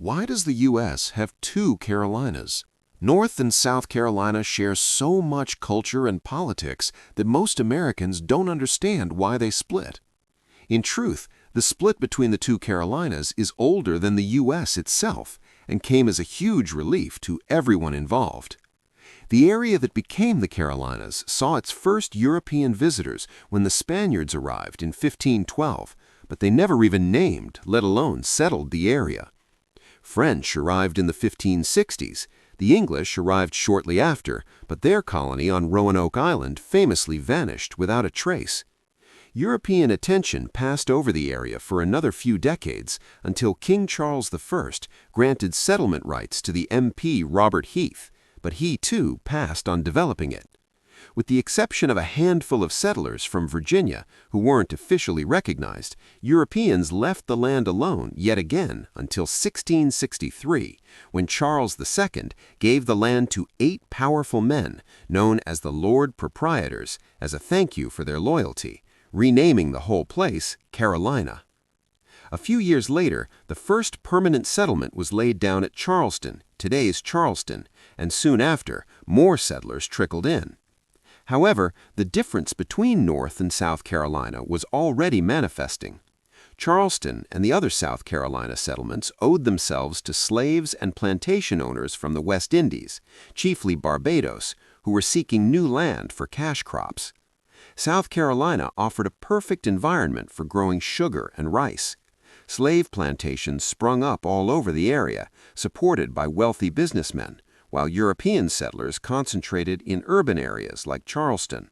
Why does the U.S. have two Carolinas? North and South Carolina share so much culture and politics that most Americans don't understand why they split. In truth, the split between the two Carolinas is older than the U.S. itself and came as a huge relief to everyone involved. The area that became the Carolinas saw its first European visitors when the Spaniards arrived in 1512, but they never even named, let alone settled the area. French arrived in the 1560s. The English arrived shortly after, but their colony on Roanoke Island famously vanished without a trace. European attention passed over the area for another few decades until King Charles I granted settlement rights to the MP Robert Heath, but he too passed on developing it. With the exception of a handful of settlers from Virginia who weren't officially recognized, Europeans left the land alone yet again until 1663, when Charles II gave the land to 8 powerful men known as the Lord Proprietors as a thank you for their loyalty, renaming the whole place Carolina. A few years later, the first permanent settlement was laid down at Charleston, today's Charleston, and soon after, more settlers trickled in. However, the difference between North and South Carolina was already manifesting. Charleston and the other South Carolina settlements owed themselves to slaves and plantation owners from the West Indies, chiefly Barbados, who were seeking new land for cash crops. South Carolina offered a perfect environment for growing sugar and rice. Slave plantations sprung up all over the area, supported by wealthy businessmen, while European settlers concentrated in urban areas like Charleston.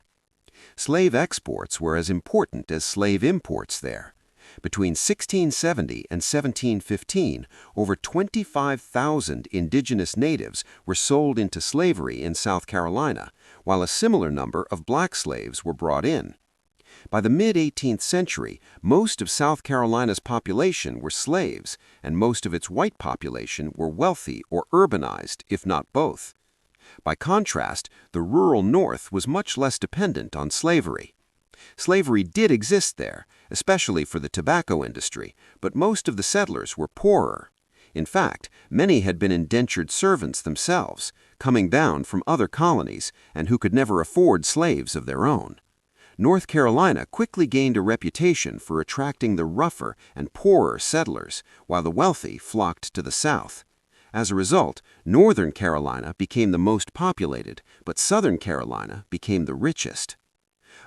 Slave exports were as important as slave imports there. Between 1670 and 1715, over 25,000 indigenous natives were sold into slavery in South Carolina, while a similar number of black slaves were brought in. By the mid-18th century, most of South Carolina's population were slaves, and most of its white population were wealthy or urbanized, if not both. By contrast, the rural North was much less dependent on slavery. Slavery did exist there, especially for the tobacco industry, but most of the settlers were poorer. In fact, many had been indentured servants themselves, coming down from other colonies, and who could never afford slaves of their own. North Carolina quickly gained a reputation for attracting the rougher and poorer settlers, while the wealthy flocked to the South. As a result, Northern Carolina became the most populated, but Southern Carolina became the richest.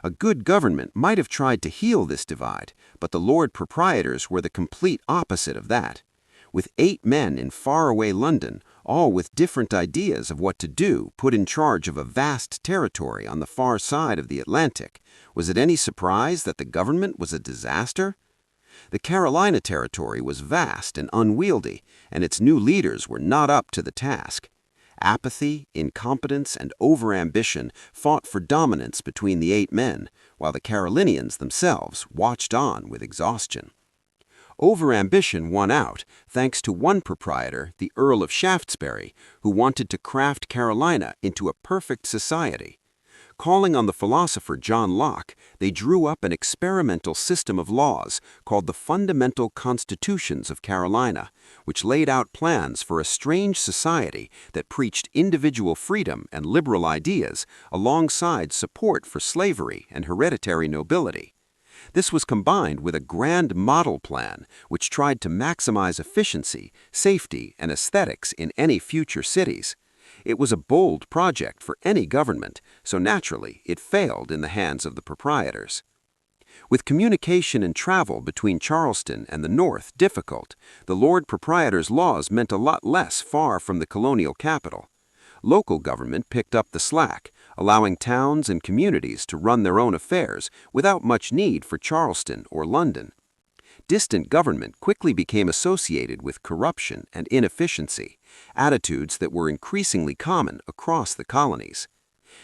A good government might have tried to heal this divide, but the Lord Proprietors were the complete opposite of that. With 8 men in faraway London, all with different ideas of what to do, put in charge of a vast territory on the far side of the Atlantic, was it any surprise that the government was a disaster? The Carolina territory was vast and unwieldy, and its new leaders were not up to the task. Apathy, incompetence, and overambition fought for dominance between the 8 men, while the Carolinians themselves watched on with exhaustion. Overambition won out thanks to one proprietor, the Earl of Shaftesbury, who wanted to craft Carolina into a perfect society. Calling on the philosopher John Locke, they drew up an experimental system of laws called the Fundamental Constitutions of Carolina, which laid out plans for a strange society that preached individual freedom and liberal ideas alongside support for slavery and hereditary nobility. This was combined with a grand model plan which tried to maximize efficiency, safety, and aesthetics in any future cities. It was a bold project for any government, so naturally it failed in the hands of the proprietors. With communication and travel between Charleston and the North difficult, the Lord Proprietors' laws meant a lot less far from the colonial capital. Local government picked up the slack, allowing towns and communities to run their own affairs without much need for Charleston or London. Distant government quickly became associated with corruption and inefficiency, attitudes that were increasingly common across the colonies.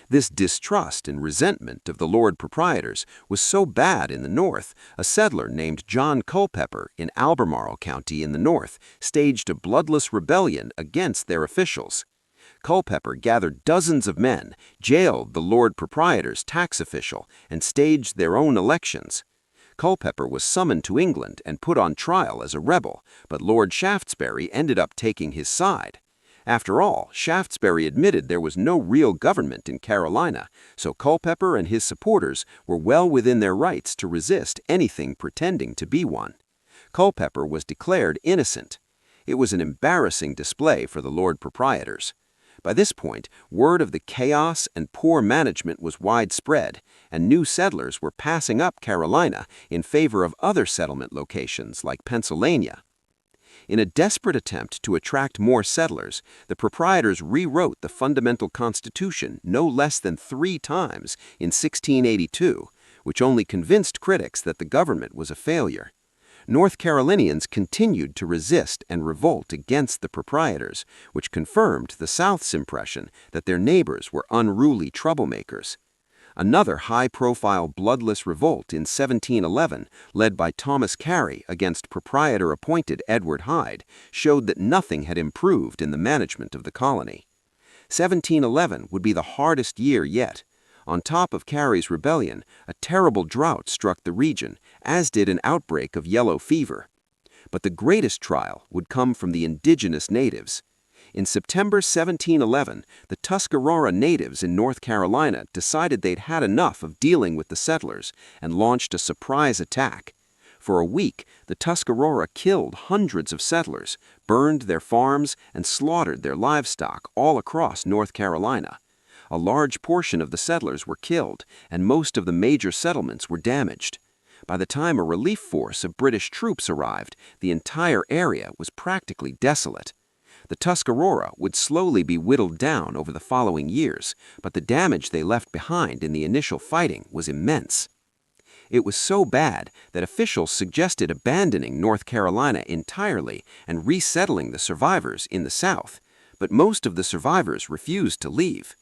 This distrust and resentment of the Lord Proprietors was so bad in the North, a settler named John Culpeper in Albemarle County in the North staged a bloodless rebellion against their officials. Culpeper gathered dozens of men, jailed the Lord Proprietor's tax official, and staged their own elections. Culpeper was summoned to England and put on trial as a rebel, but Lord Shaftesbury ended up taking his side. After all, Shaftesbury admitted there was no real government in Carolina, so Culpeper and his supporters were well within their rights to resist anything pretending to be one. Culpeper was declared innocent. It was an embarrassing display for the Lord Proprietors. By this point, word of the chaos and poor management was widespread, and new settlers were passing up Carolina in favor of other settlement locations like Pennsylvania. In a desperate attempt to attract more settlers, the proprietors rewrote the fundamental Constitution no less than 3 times in 1682, which only convinced critics that the government was a failure. North Carolinians continued to resist and revolt against the proprietors, which confirmed the South's impression that their neighbors were unruly troublemakers. Another high-profile bloodless revolt in 1711, led by Thomas Carey against proprietor-appointed Edward Hyde, showed that nothing had improved in the management of the colony. 1711 would be the hardest year yet. On top of Carey's rebellion, a terrible drought struck the region, as did an outbreak of yellow fever. But the greatest trial would come from the indigenous natives. In September 1711, the Tuscarora natives in North Carolina decided they'd had enough of dealing with the settlers and launched a surprise attack. For a week, the Tuscarora killed hundreds of settlers, burned their farms, and slaughtered their livestock all across North Carolina. A large portion of the settlers were killed, and most of the major settlements were damaged. By the time a relief force of British troops arrived, the entire area was practically desolate. The Tuscarora would slowly be whittled down over the following years, but the damage they left behind in the initial fighting was immense. It was so bad that officials suggested abandoning North Carolina entirely and resettling the survivors in the South, but most of the survivors refused to leave.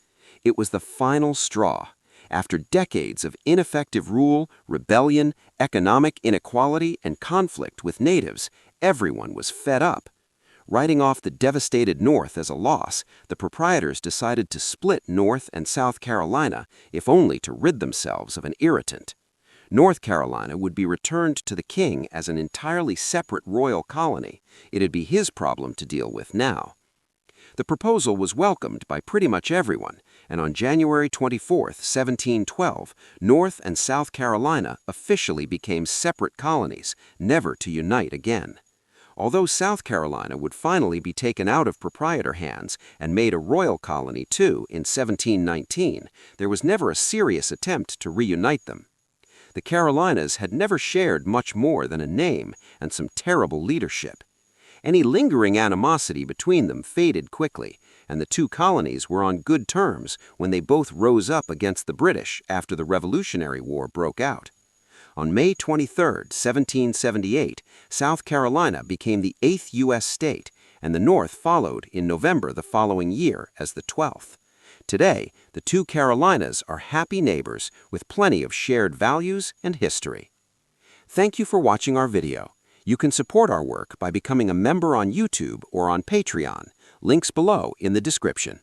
It was the final straw. After decades of ineffective rule, rebellion, economic inequality, and conflict with natives, everyone was fed up. Writing off the devastated North as a loss, the proprietors decided to split North and South Carolina, if only to rid themselves of an irritant. North Carolina would be returned to the king as an entirely separate royal colony. It'd be his problem to deal with now. The proposal was welcomed by pretty much everyone, and on January 24, 1712, North and South Carolina officially became separate colonies, never to unite again. Although South Carolina would finally be taken out of proprietor hands and made a royal colony too in 1719, there was never a serious attempt to reunite them. The Carolinas had never shared much more than a name and some terrible leadership. Any lingering animosity between them faded quickly, and the 2 colonies were on good terms when they both rose up against the British after the Revolutionary War broke out. On May 23, 1778, South Carolina became the 8th U.S. state, and the North followed in November the following year as the 12th. Today, the 2 Carolinas are happy neighbors with plenty of shared values and history. Thank you for watching our video. You can support our work by becoming a member on YouTube or on Patreon. Links below in the description.